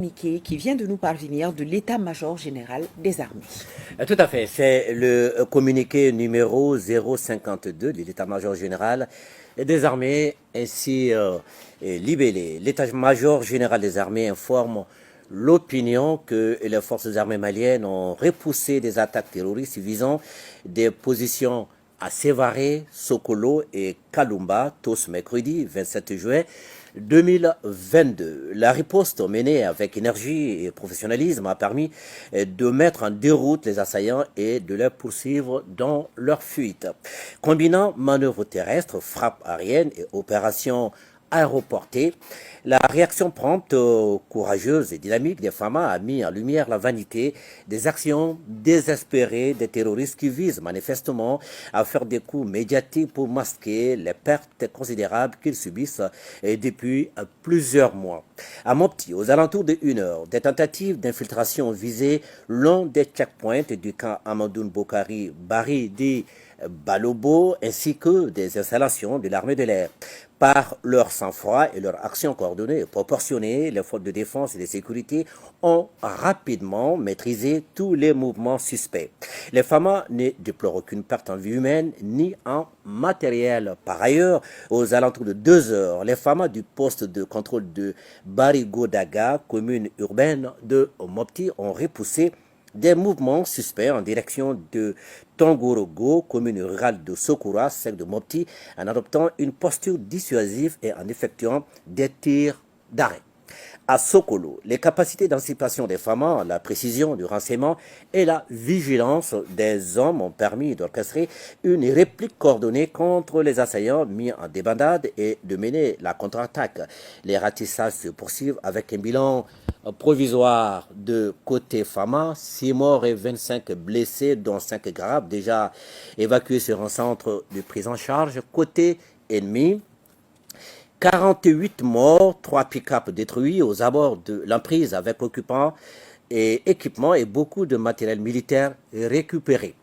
Communiqué qui vient de nous parvenir de l'état-major général des armées. Tout à fait, c'est le communiqué numéro 052 de l'état-major général des armées, ainsi libellé. L'état-major général des armées informe l'opinion que les forces armées maliennes ont repoussé des attaques terroristes visant des positions à Sévaré, Sokolo et Kalumba, tous mercredi 27 juin 2022. La riposte menée avec énergie et professionnalisme a permis de mettre en déroute les assaillants et de les poursuivre dans leur fuite. Combinant manœuvres terrestres, frappes aériennes et opérations aéroportées, la réaction prompte, courageuse et dynamique des FAMA a mis en lumière la vanité des actions désespérées des terroristes qui visent manifestement à faire des coups médiatiques pour masquer les pertes considérables qu'ils subissent depuis plusieurs mois. À Mopti, aux alentours de 1 heure, des tentatives d'infiltration visaient l'un des checkpoints du camp Amadoun Bokari Baridi Balobo ainsi que des installations de l'armée de l'air. Par leur sang-froid et leur action coordonnée et proportionnée, les forces de défense et de sécurité ont rapidement maîtrisé tous les mouvements suspects. Les FAMA ne déplorent aucune perte en vie humaine ni en matériel. Par ailleurs, aux alentours de 2 heures, les FAMA du poste de contrôle de Barigodaga, commune urbaine de Mopti, ont repoussé des mouvements suspects en direction de Tongorogo, commune rurale de Sokura, celle de Mopti, en adoptant une posture dissuasive et en effectuant des tirs d'arrêt. À Sokolo, les capacités d'anticipation des FAMA, la précision du renseignement et la vigilance des hommes ont permis d'orchestrer une réplique coordonnée contre les assaillants mis en débandade et de mener la contre-attaque. Les ratissages se poursuivent avec un bilan provisoire de côté FAMA, 6 morts et 25 blessés, dont 5 graves, déjà évacués sur un centre de prise en charge. Côté ennemi, 48 morts, 3 pick-up détruits aux abords de l'emprise avec occupants et équipements et beaucoup de matériel militaire récupéré.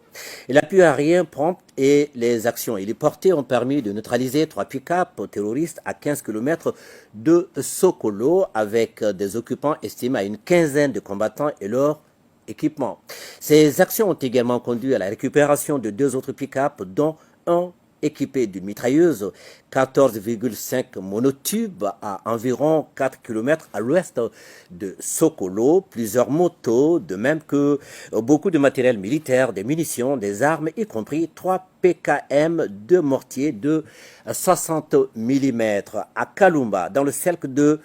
L'appui aérien prompt et les actions héliportées ont permis de neutraliser 3 pick-up terroristes à 15 km de Sokolo avec des occupants estimés à une quinzaine de combattants et leurs équipements. Ces actions ont également conduit à la récupération de 2 autres pick-up dont un équipé d'une mitrailleuse 14,5 monotubes à environ 4 km à l'ouest de Sokolo, plusieurs motos, de même que beaucoup de matériel militaire, des munitions, des armes, y compris 3 PKM, 2 mortiers de 60 mm. À Kalumba, dans le cercle de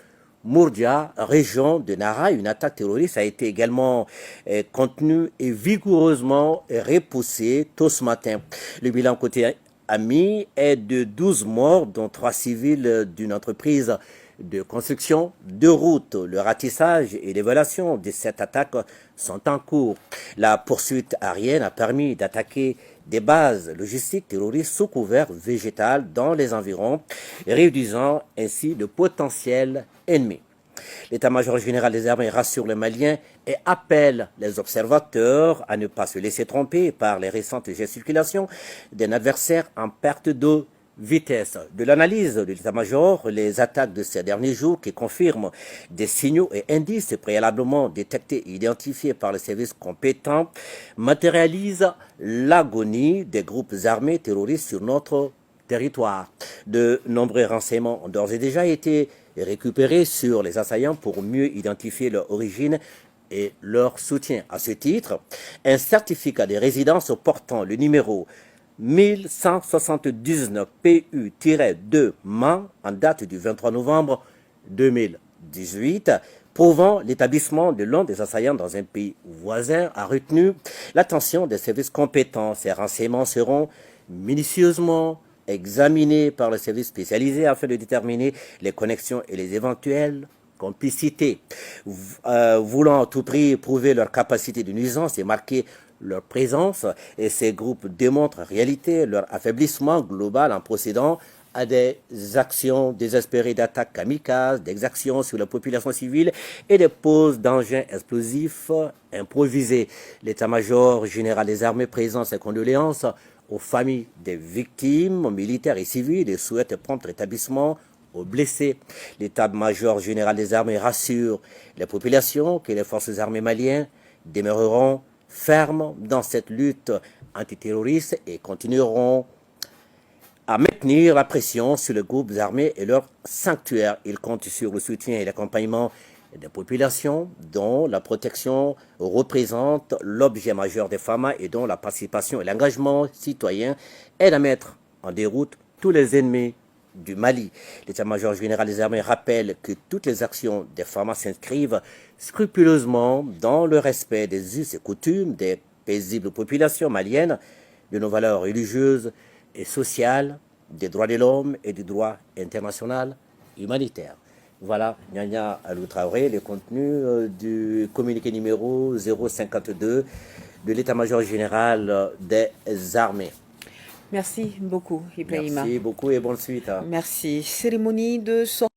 Mourdia, région de Nara, une attaque terroriste a été également contenue et vigoureusement repoussée tôt ce matin. Le bilan côté ami est de 12 morts, dont 3 civils d'une entreprise de construction de routes. Le ratissage et l'évaluation de cette attaque sont en cours. La poursuite aérienne a permis d'attaquer des bases logistiques terroristes sous couvert végétal dans les environs, réduisant ainsi de potentiels ennemis. L'état-major général des armées rassure les Maliens et appelle les observateurs à ne pas se laisser tromper par les récentes gesticulations d'un adversaire en perte de vitesse. De l'analyse de l'état-major, les attaques de ces derniers jours qui confirment des signaux et indices préalablement détectés et identifiés par les services compétents matérialisent l'agonie des groupes armés terroristes sur notre territoire. De nombreux renseignements ont d'ores et déjà été récupérés sur les assaillants pour mieux identifier leur origine et leur soutien. À ce titre, un certificat de résidence portant le numéro 1179 PU-2 MAN en date du 23 novembre 2018, prouvant l'établissement de l'un des assaillants dans un pays voisin, a retenu l'attention des services compétents. Ces renseignements seront minutieusement examinés par le service spécialisé afin de déterminer les connexions et les éventuelles complicités. Voulant à tout prix prouver leur capacité de nuisance et marquer leur présence, et ces groupes démontrent en réalité leur affaiblissement global en procédant à des actions désespérées d'attaques kamikazes, d'exactions sur la population civile et des poses d'engins explosifs improvisés. L'état-major général des armées présente ses condoléances aux familles des victimes militaires et civiles et souhaite prompt rétablissement aux blessés. L'état-major général des armées rassure les populations que les forces armées maliennes demeureront fermes dans cette lutte antiterroriste et continueront à maintenir la pression sur les groupes armés et leurs sanctuaires. Ils comptent sur le soutien et l'accompagnement des populations dont la protection représente l'objet majeur des FAMA et dont la participation et l'engagement citoyen aident à mettre en déroute tous les ennemis du Mali. L'état-major général des armées rappelle que toutes les actions des FAMA s'inscrivent scrupuleusement dans le respect des us et coutumes des paisibles populations maliennes, de nos valeurs religieuses et sociales, des droits de l'homme et du droit international humanitaire. Voilà, Nyanya Alou Traoré, le contenu du communiqué numéro 052 de l'état-major général des armées. Merci beaucoup, Ibrahima. Merci beaucoup et bonne suite. Merci. Cérémonie de sortie.